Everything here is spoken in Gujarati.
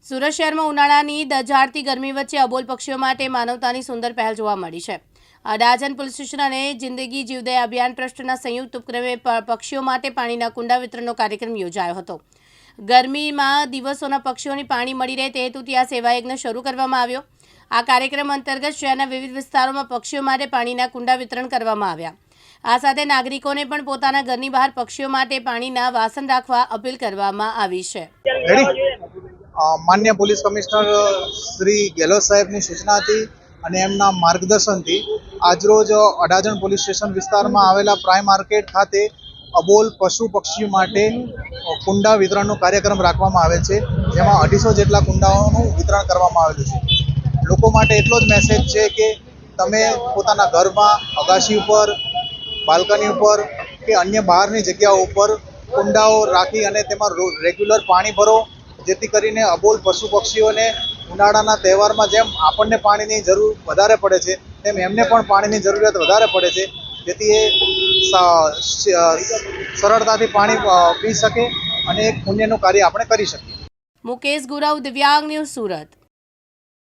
સુરત શહેરમાં ઉનાળાની દઝાડતી ગરમી વચ્ચે અબોલ પક્ષીઓ માટે માનવતાની સુંદર પહેલ જોવા મળી છે। અડાજણ પોલીસ સ્ટેશન અને જિંદગી જીવદયા અભિયાન ટ્રસ્ટના સંયુક્ત ઉપક્રમે પક્ષીઓ માટે પાણીના કુંડા વિતરણનો કાર્યક્રમ યોજાયો હતો। ગરમીમાં દિવસોના પક્ષીઓને પાણી મળી રહે તે હેતુથી આ સેવાયજ્ઞ શરૂ કરવામાં આવ્યો। આ કાર્યક્રમ અંતર્ગત શહેરના વિવિધ વિસ્તારોમાં પક્ષીઓ માટે પાણીના કુંડા વિતરણ કરવામાં આવ્યા। આ સાથે નાગરિકોને પણ પોતાના ઘરની બહાર પક્ષીઓ માટે પાણીના વાસણ રાખવા અપીલ કરવામાં આવી છે। मान्य पोलीस कमिश्नर श्री गेहलोत साहेबनी सूचना थी અને એમના માર્ગદર્શનથી આજરોજ અડાજણ પોલીસ સ્ટેશન વિસ્તારમાં આવેલા પ્રાઇમ માર્કેટ ખાતે અબોલ પશુ પક્ષીઓ માટે કુંડા વિતરણનો કાર્યક્રમ રાખવામાં આવે છે, જેમાં 250 જેટલા કુંડાઓનું વિતરણ કરવામાં આવેલું છે। લોકો માટે એટલો જ મેસેજ છે કે તમે પોતાના ઘરમાં, અગાશી ઉપર, બાલ્કની ઉપર કે અન્ય બહારની જગ્યાઓ ઉપર કુંડાઓ રાખી અને તેમાં રેગ્યુલર પાણી ભરો, જેથી કરીને અબોલ પશુ પક્ષીઓને ઉનાળાના તહેવારમાં જેમ આપણને પાણીની જરૂર વધારે પડે છે તેમ એમને પણ પાણીની જરૂરિયાત વધારે પડે છે, જેથી એ સરળતાથી પાણી પી શકે અને એક પુણ્યનું કાર્ય આપણે કરી શકીએ। મુકેશ ગુરાવ, દિવ્યાંગ ન્યૂઝ, સુરત।